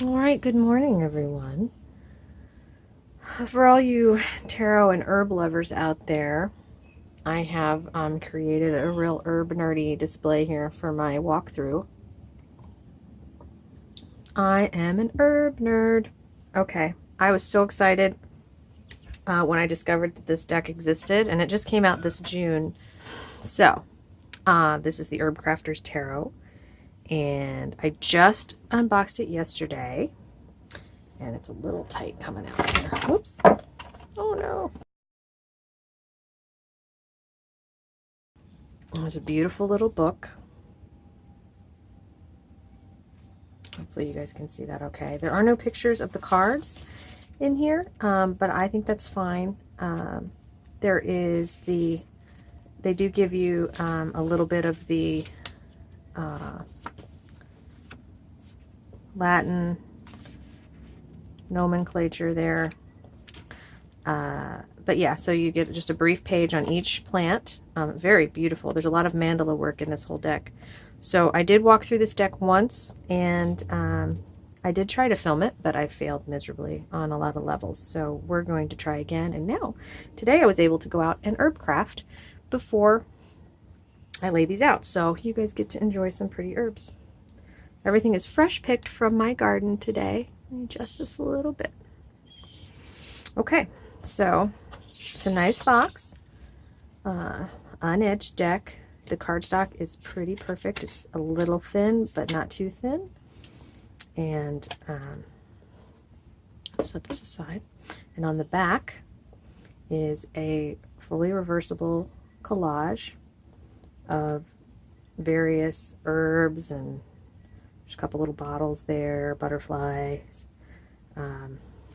All right, good morning, everyone. For all you tarot and herb lovers out there, I have created a real herb nerdy display here for my walkthrough. I am an herb nerd. Okay, I was so excited when I discovered that this deck existed, and it just came out this June. So, this is the Herbcrafter's Tarot, and I just unboxed it yesterday. And it's a little tight coming out here. Whoops. Oh no. There's a beautiful little book. Hopefully you guys can see that okay. There are no pictures of the cards in here, but I think that's fine. There is they do give you a little bit of the Latin nomenclature there. But yeah, so you get just a brief page on each plant. Very beautiful. There's a lot of mandala work in this whole deck. So I did walk through this deck once, and I did try to film it, but I failed miserably on a lot of levels. So we're going to try again. And now, today I was able to go out and herb craft before I lay these out. So you guys get to enjoy some pretty herbs. Everything is fresh picked from my garden today. Let me adjust this a little bit. Okay, so it's a nice box, unedged deck. The cardstock is pretty perfect. It's a little thin, but not too thin. And set this aside. And on the back is a fully reversible collage of various herbs, and there's a couple little bottles there, butterflies,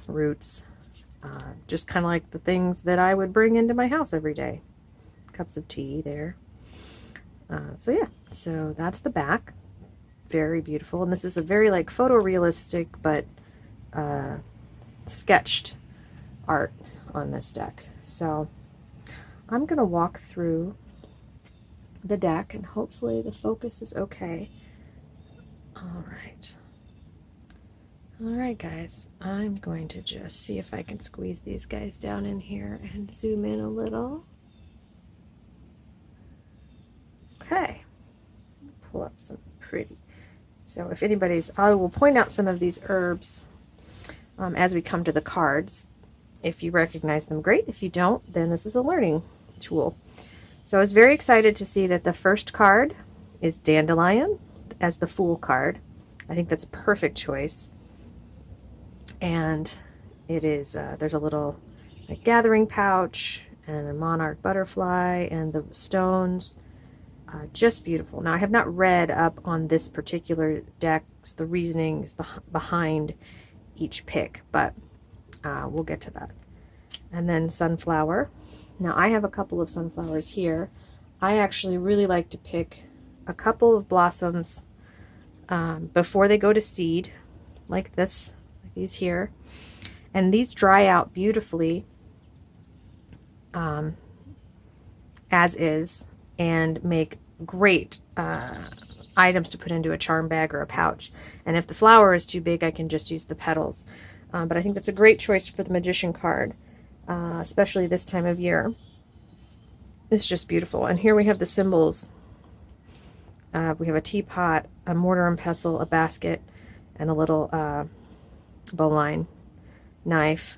roots, just kind of like the things that I would bring into my house every day. Cups of tea there. So yeah, so that's the back. Very beautiful. And this is a very like photorealistic but sketched art on this deck. So I'm going to walk through the deck and hopefully the focus is okay. All right, guys, I'm going to just see if I can squeeze these guys down in here and zoom in a little. Okay, pull up some pretty. So if anybody's, I will point out some of these herbs as we come to the cards. If you recognize them, great. If you don't, then this is a learning tool. So I was very excited to see that the first card is dandelion as the Fool card. I think that's a perfect choice. And it is, there's a little gathering pouch and a monarch butterfly and the stones. Just beautiful. Now, I have not read up on this particular deck, the reasonings behind each pick, but we'll get to that. And then sunflower. Now, I have a couple of sunflowers here. I actually really like to pick a couple of blossoms before they go to seed, like this, like these here. And these dry out beautifully as is, and make great items to put into a charm bag or a pouch. And if the flower is too big, I can just use the petals. But I think that's a great choice for the Magician card, especially this time of year. It's just beautiful. And here we have the symbols. We have a teapot, a mortar and pestle, a basket, and a little bowline knife.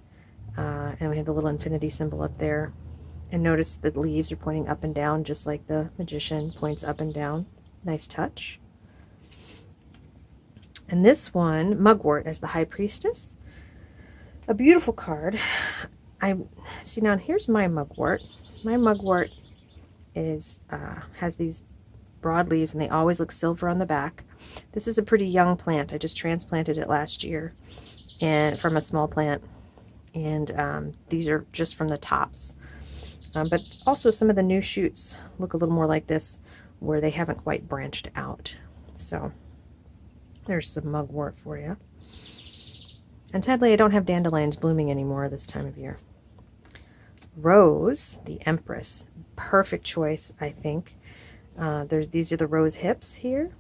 And we have the little infinity symbol up there. And notice that the leaves are pointing up and down, just like the Magician points up and down. Nice touch. And this one, Mugwort as the High Priestess. A beautiful card. I see, now here's my Mugwort. My Mugwort is has these broad leaves, and they always look silver on the back. This is a pretty young plant. I just transplanted it last year and from a small plant. And these are just from the tops. But also some of the new shoots look a little more like this, where they haven't quite branched out. So there's some mugwort for you. And sadly, I don't have dandelions blooming anymore this time of year. Rose, the Empress, perfect choice, I think. These are the rose hips here.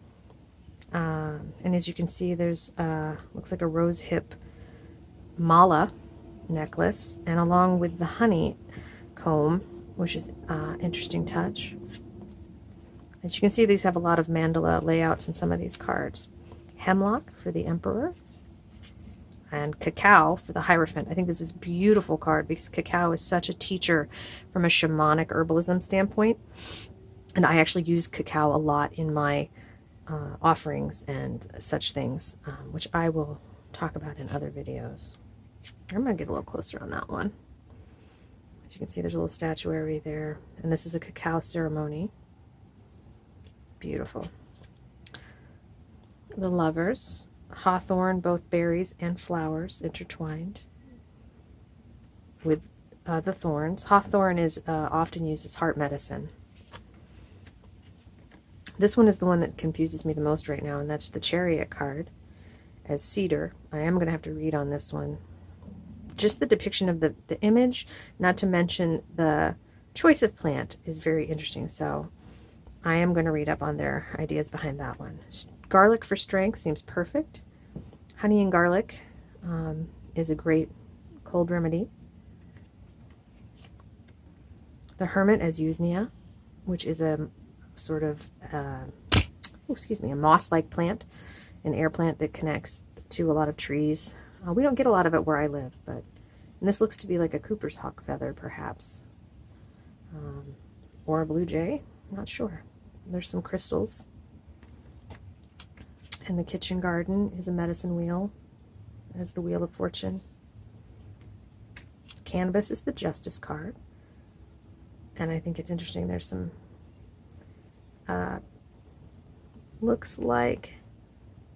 And And as you can see, there's looks like a rose hip mala necklace, and along with the honey comb, which is interesting touch. As you can see, these have a lot of mandala layouts in some of these cards. Hemlock for the Emperor, and Cacao for the Hierophant. I think this is a beautiful card because Cacao is such a teacher from a shamanic herbalism standpoint. And I actually use Cacao a lot in my offerings and such things, which I will talk about in other videos. I'm going to get a little closer on that one. As you can see, there's a little statuary there. And this is a cacao ceremony. Beautiful. The Lovers. Hawthorn, both berries and flowers intertwined with the thorns. Hawthorn is often used as heart medicine. This one is the one that confuses me the most right now, and that's the Chariot card as cedar. I am going to have to read on this one. Just the depiction of the image, not to mention the choice of plant, is very interesting. So I am going to read up on their ideas behind that one. Garlic for strength seems perfect. Honey and garlic is a great cold remedy. The Hermit as Usnea, which is a sort of, a moss-like plant, an air plant that connects to a lot of trees. We don't get a lot of it where I live, and this looks to be like a Cooper's hawk feather, perhaps, or a blue jay. I'm not sure. There's some crystals. And the Kitchen Garden is a medicine wheel, as the Wheel of Fortune. Cannabis is the Justice card. And I think it's interesting. There's some, looks like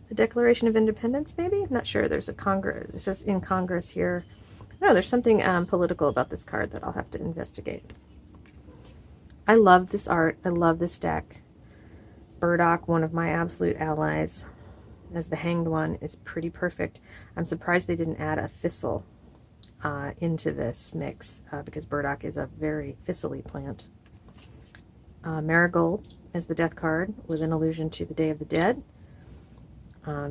the Declaration of Independence, maybe? I'm not sure. There's a Congress. It says in Congress here. No, there's something political about this card that I'll have to investigate. I love this art. I love this deck. Burdock, one of my absolute allies, as the Hanged One, is pretty perfect. I'm surprised they didn't add a thistle into this mix because burdock is a very thistly plant. Marigold as the Death card with an allusion to the Day of the Dead.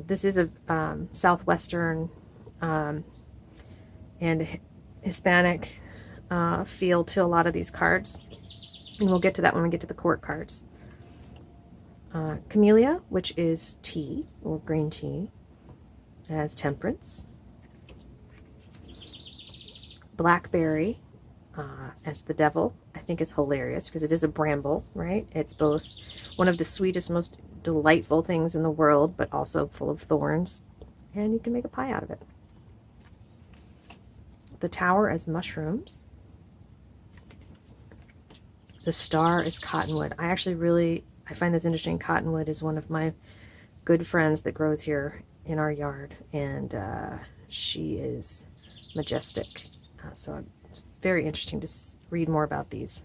This is a southwestern and Hispanic feel to a lot of these cards, and we'll get to that when we get to the court cards. Camellia, which is tea or green tea, as Temperance. Blackberry as the Devil, I think is hilarious because it is a bramble, right? It's both one of the sweetest, most delightful things in the world, but also full of thorns, and you can make a pie out of it. The Tower as Mushrooms. The Star is Cottonwood. I find this interesting. Cottonwood is one of my good friends that grows here in our yard, and she is majestic. So very interesting to read more about these.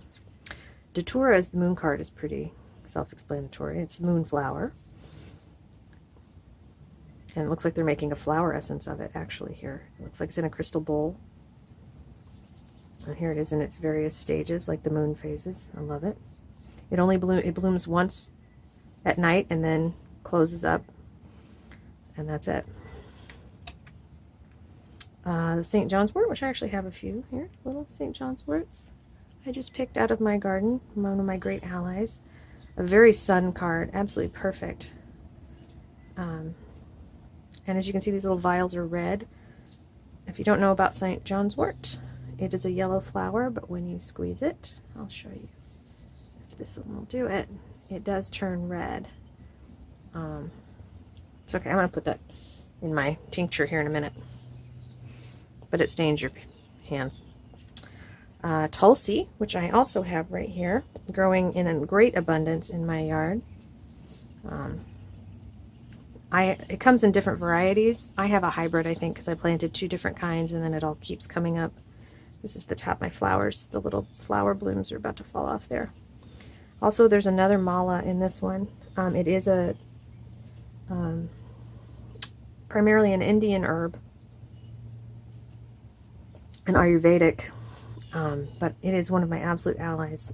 Datura as the Moon card is pretty self-explanatory. It's Moonflower. And it looks like they're making a flower essence of it actually here. It looks like it's in a crystal bowl. And here it is in its various stages, like the moon phases. I love it. It blooms once at night and then closes up. And that's it. The St. John's Wort, which I actually have a few here, little St. John's Worts. I just picked out of my garden, one of my great allies. A very sun card, absolutely perfect. And as you can see, these little vials are red. If you don't know about St. John's Wort, it is a yellow flower, but when you squeeze it, I'll show you if this one will do it, it does turn red. It's okay, I'm going to put that in my tincture here in a minute. But it stains your hands. Tulsi, which I also have right here, growing in a great abundance in my yard. It comes in different varieties. I have a hybrid, I think, because I planted 2 different kinds, and then it all keeps coming up. This is the top of my flowers. The little flower blooms are about to fall off there. Also, there's another mala in this one. It is a primarily an Indian herb, an Ayurvedic But it is one of my absolute allies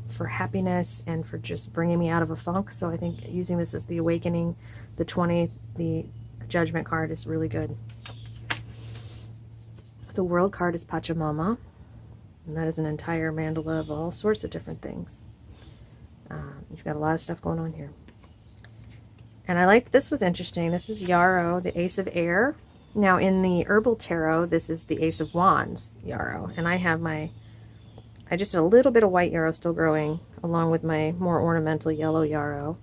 for happiness and for just bringing me out of a funk. So I think using this as the awakening, the 20, the judgment card is really good. The world card is Pachamama, and that is an entire mandala of all sorts of different things. You've got a lot of stuff going on here. And I like, this was interesting. This is Yarrow, the Ace of Air. Now in the Herbal Tarot, this is the Ace of Wands Yarrow. And I have I just did a little bit of white yarrow still growing, along with my more ornamental yellow yarrow.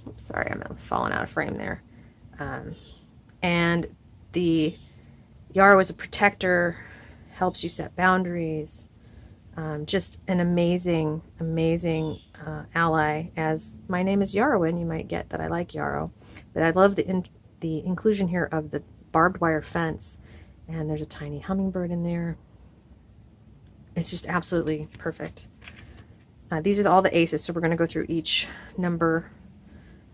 Oops, sorry, I'm falling out of frame there. And the yarrow is a protector, helps you set boundaries. Just an amazing, amazing ally. As my name is Yarrowin, you might get that I like yarrow. But I love the inclusion here of the barbed wire fence. And there's a tiny hummingbird in there. It's just absolutely perfect. These are all the aces, so we're going to go through each number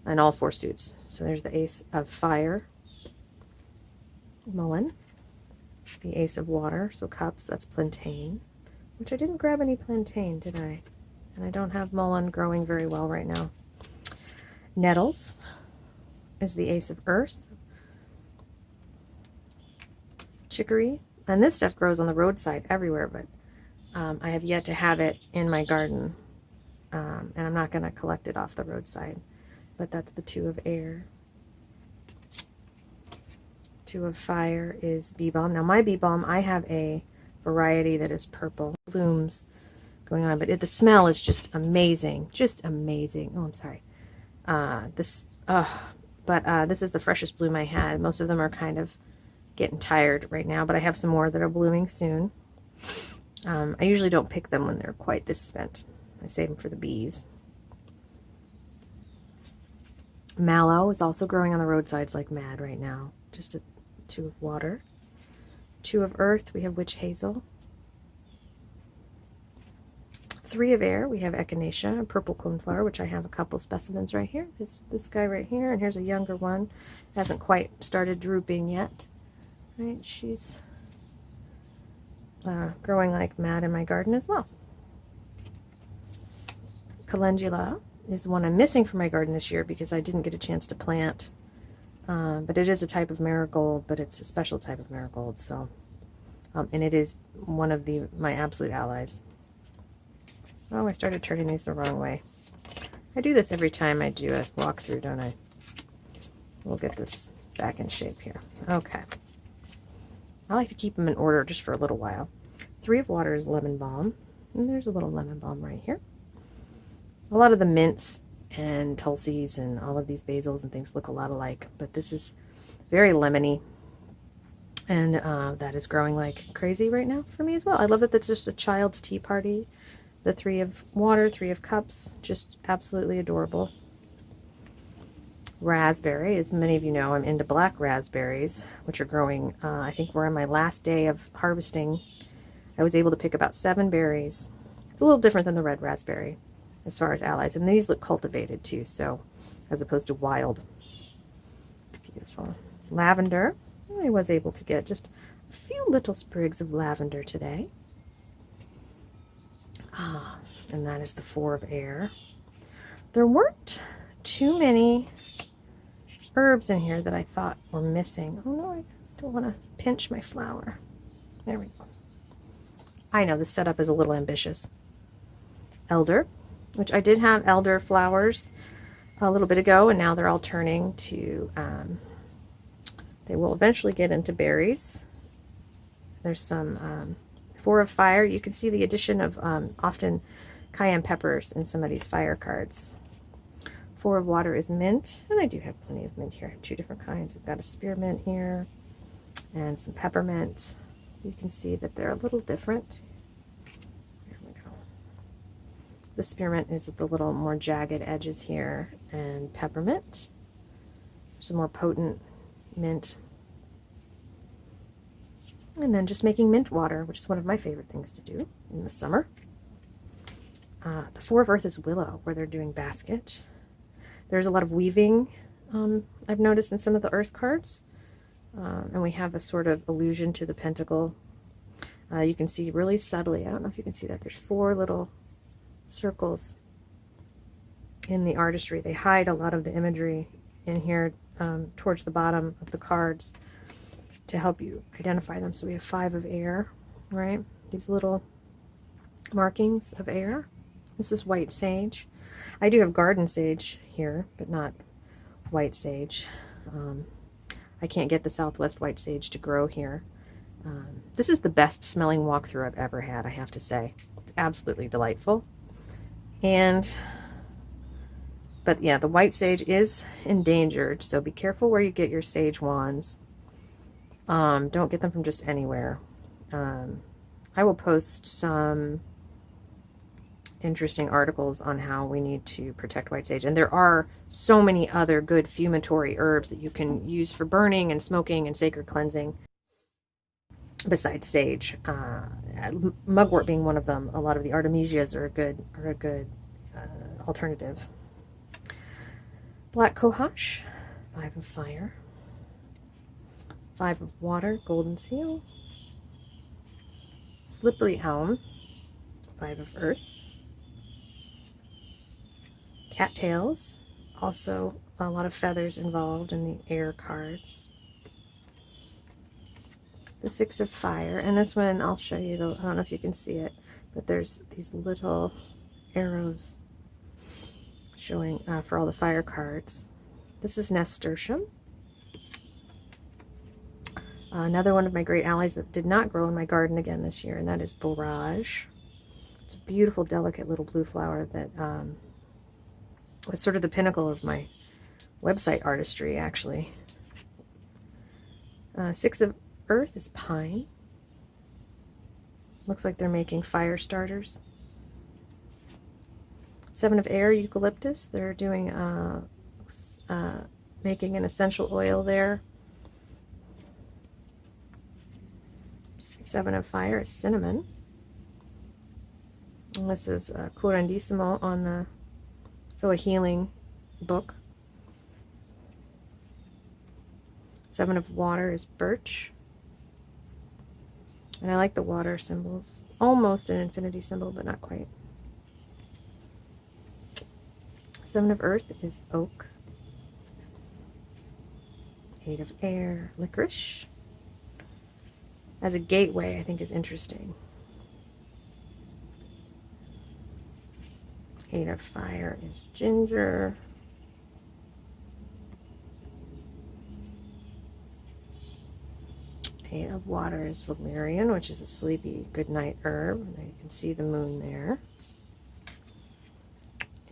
and all 4 suits. So there's the Ace of Fire, Mullen. The Ace of Water, so cups, that's plantain. Which I didn't grab any plantain, did I? And I don't have mullein growing very well right now. Nettles is the Ace of Earth. Chicory. And this stuff grows on the roadside everywhere, but I have yet to have it in my garden. And I'm not going to collect it off the roadside. But that's the 2 of Air. 2 of Fire is Bee Balm. Now my Bee Balm, I have a variety that is purple. Blooms going on, but the smell is just amazing. Just amazing. Oh, I'm sorry. This is the freshest bloom I had. Most of them are kind of getting tired right now, but I have some more that are blooming soon. I usually don't pick them when they're quite this spent. I save them for the bees. Mallow is also growing on the roadsides like mad right now. Just a 2 of Water. 2 of Earth, we have Witch Hazel. 3 of Air, we have Echinacea, a purple coneflower, which I have a couple specimens right here. This guy right here, and here's a younger one. Hasn't quite started drooping yet. Right, she's growing like mad in my garden as well. Calendula is one I'm missing from my garden this year because I didn't get a chance to plant. But it is a type of marigold, but it's a special type of marigold. So, and it is one of my absolute allies. Oh, I started turning these the wrong way. I do this every time I do a walkthrough, don't I? We'll get this back in shape here. Okay. I like to keep them in order just for a little while. 3 of Water is Lemon Balm. And there's a little lemon balm right here. A lot of the mints and Tulsis and all of these basils and things look a lot alike, but this is very lemony. And that is growing like crazy right now for me as well. I love that that's just a child's tea party. The 3 of Water, 3 of Cups, just absolutely adorable. Raspberry, as many of you know, I'm into black raspberries, which are growing. I think we're on my last day of harvesting. I was able to pick about 7 berries. It's a little different than the red raspberry as far as allies, and these look cultivated too, so as opposed to wild. Beautiful. Lavender, I was able to get just a few little sprigs of lavender today. And that is the 4 of Air. There weren't too many herbs in here that I thought were missing. Oh no, I don't want to pinch my flower. There we go. I know this setup is a little ambitious. Elder, which I did have elder flowers a little bit ago, and now they're all turning to, they will eventually get into berries. There's some 4 of Fire. You can see the addition of often cayenne peppers in some of these fire cards. 4 of Water is Mint, and I do have plenty of mint here. I have 2 different kinds. I've got a spearmint here and some peppermint. You can see that they're a little different. There we go. The spearmint is the little more jagged edges here, and peppermint. Some more potent mint. And then just making mint water, which is one of my favorite things to do in the summer. The 4 of Earth is Willow, where they're doing baskets. There's a lot of weaving I've noticed in some of the Earth cards. And we have a sort of allusion to the pentacle. You can see really subtly, I don't know if you can see that, there's 4 little circles in the artistry. They hide a lot of the imagery in here towards the bottom of the cards to help you identify them. So we have 5 of air, right? These little markings of air. This is white sage. I do have garden sage here, but not white sage. I can't get the Southwest white sage to grow here. This is the best smelling walkthrough I've ever had, I have to say. It's absolutely delightful. But yeah, the white sage is endangered, so be careful where you get your sage wands. Don't get them from just anywhere. I will post some interesting articles on how we need to protect white sage. And there are so many other good fumatory herbs that you can use for burning and smoking and sacred cleansing besides sage. Mugwort being one of them. A lot of the artemisias are a good alternative. Black Cohosh, 5 of fire. 5 of water, golden seal. Slippery elm, 5 of earth. Cattails, also a lot of feathers involved in the air cards. The 6 of fire, and this one I'll show you, I don't know if you can see it, but there's these little arrows showing for all the fire cards. This is nasturtium. Another one of my great allies that did not grow in my garden again this year, and that is borage. It's a beautiful, delicate little blue flower that was sort of the pinnacle of my website artistry, actually. 6 of earth is pine. Looks like they're making fire starters. 7 of air, eucalyptus. They're doing making an essential oil there. 7 of fire is cinnamon. And this is Curandissimo on the a healing book. 7 of water is birch. And I like the water symbols. Almost an infinity symbol, but not quite. 7 of earth is oak. 8 of air, licorice. As a gateway, I think is interesting. 8 of fire is ginger. 8 of water is valerian, which is a sleepy goodnight herb. There you can see the moon there.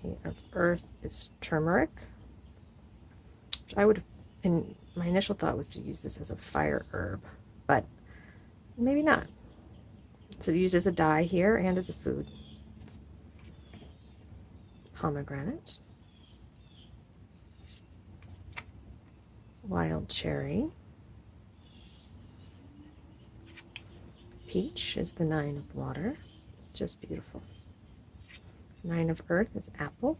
8 of earth is turmeric, which I would, and my initial thought was to use this as a fire herb, but maybe not. It's used as a dye here and as a food. Pomegranate, wild cherry, peach is the 9 of water, just beautiful. 9 of earth is apple,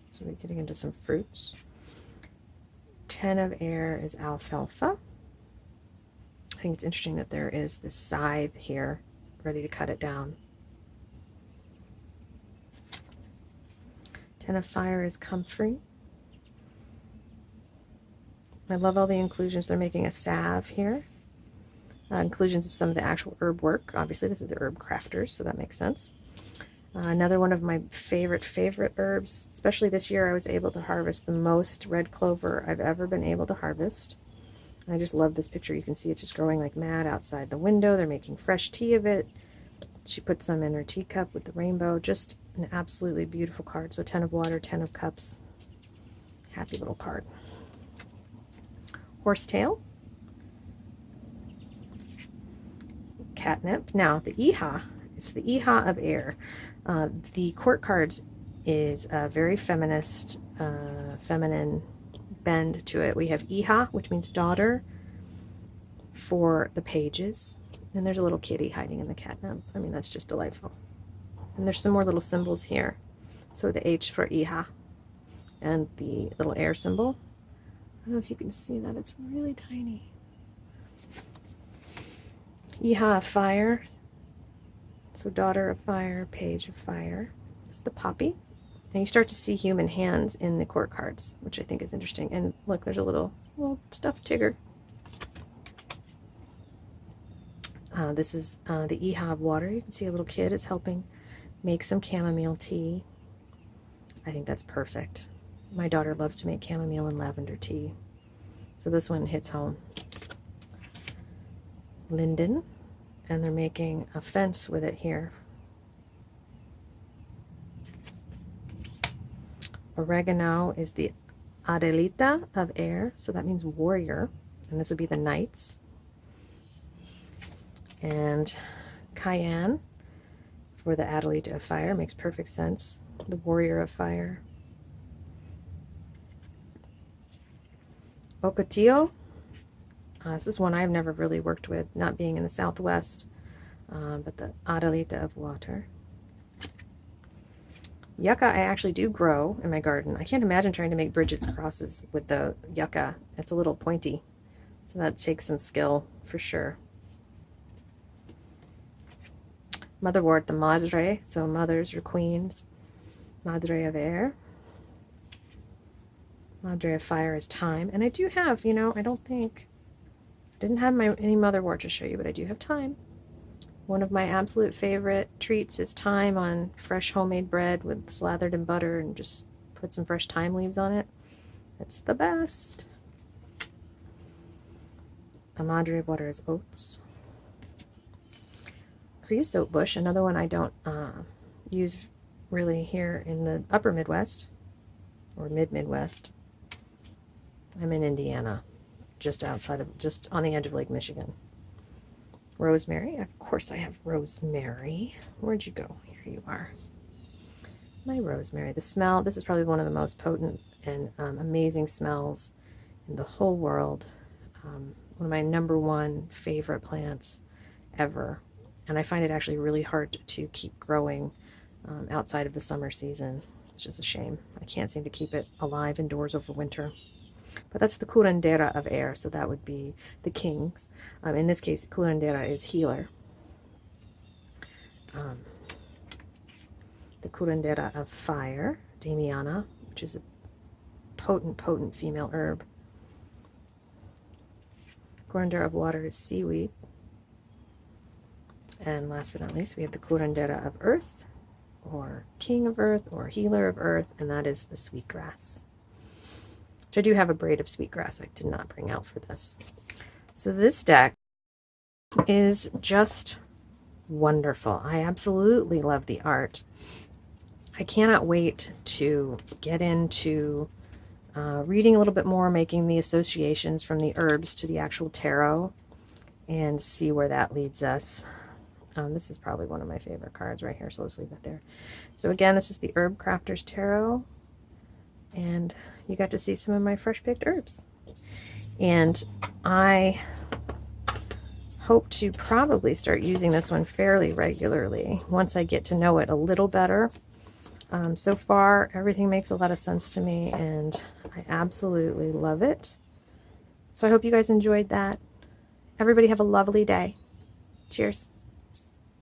so we're getting into some fruits. 10 of air is alfalfa. I think it's interesting that there is this scythe here ready to cut it down. 10 of fire is comfrey. I love all the inclusions. They're making a salve here. Inclusions of some of the actual herb work. Obviously, this is the Herbcrafters, so that makes sense. Another one of my favorite herbs, especially this year, I was able to harvest the most red clover I've ever been able to harvest. I just love this picture. You can see it's just growing like mad outside the window. They're making fresh tea of it. She put some in her teacup with the rainbow. Just an absolutely beautiful card. So 10 of water, 10 of cups. Happy little card. Horsetail. Catnip. Now, the Iha. It's the Iha of air. The court cards is a very feminist, feminine bend to it. We have Iha, which means daughter, for the pages. And there's a little kitty hiding in the catnip. I mean, that's just delightful. And there's some more little symbols here. So the H for Iha and the little air symbol. I don't know if you can see that. It's really tiny. Iha, fire. So Daughter of Fire, Page of Fire. It's the poppy. And you start to see human hands in the court cards, which I think is interesting. And look, there's a little stuffed Tigger. This is the Eha of Water. You can see a little kid is helping make some chamomile tea. I think that's perfect. My daughter loves to make chamomile and lavender tea. So this one hits home. Linden, and they're making a fence with it here. Oregano is the Adelita of air, so that means warrior, and this would be the knights. And cayenne for the Adelita of fire makes perfect sense. The warrior of fire. Ocotillo. This is one I've never really worked with, not being in the Southwest, but the Adelita of water. Yucca I actually do grow in my garden. I can't imagine trying to make Bridget's crosses with the yucca. It's a little pointy, so that takes some skill for sure. Mugwort, the Madre, so mothers or queens. Madre of air. Madre of fire is time. And I do have, you know, I didn't have any Mugwort to show you, but I do have thyme. One of my absolute favorite treats is thyme on fresh homemade bread with slathered in butter and just put some fresh thyme leaves on it. It's the best. A Madre of water is oats. Creosote bush, another one I don't use really here in the upper Midwest or mid-Midwest. I'm in Indiana, just on the edge of Lake Michigan. Rosemary, of course I have rosemary. Where'd you go? Here you are. My rosemary. The smell, this is probably one of the most potent and amazing smells in the whole world. One of my #1 favorite plants ever. And I find it actually really hard to keep growing outside of the summer season. It's just a shame. I can't seem to keep it alive indoors over winter. But that's the curandera of air, so that would be the kings. In this case, curandera is healer. The curandera of fire, Damiana, which is a potent female herb. Curandera of water is seaweed. And last but not least, we have the curandera of earth, or king of earth, or healer of earth, and that is the sweetgrass. Which I do have a braid of sweetgrass I did not bring out for this. So this deck is just wonderful. I absolutely love the art. I cannot wait to get into reading a little bit more, making the associations from the herbs to the actual tarot, and see where that leads us. This is probably one of my favorite cards right here, so let's leave it there. So again, this is the Herbcrafter's Tarot, and you got to see some of my fresh picked herbs. And I hope to probably start using this one fairly regularly once I get to know it a little better. So far, everything makes a lot of sense to me, and I absolutely love it. So I hope you guys enjoyed that. Everybody have a lovely day. Cheers.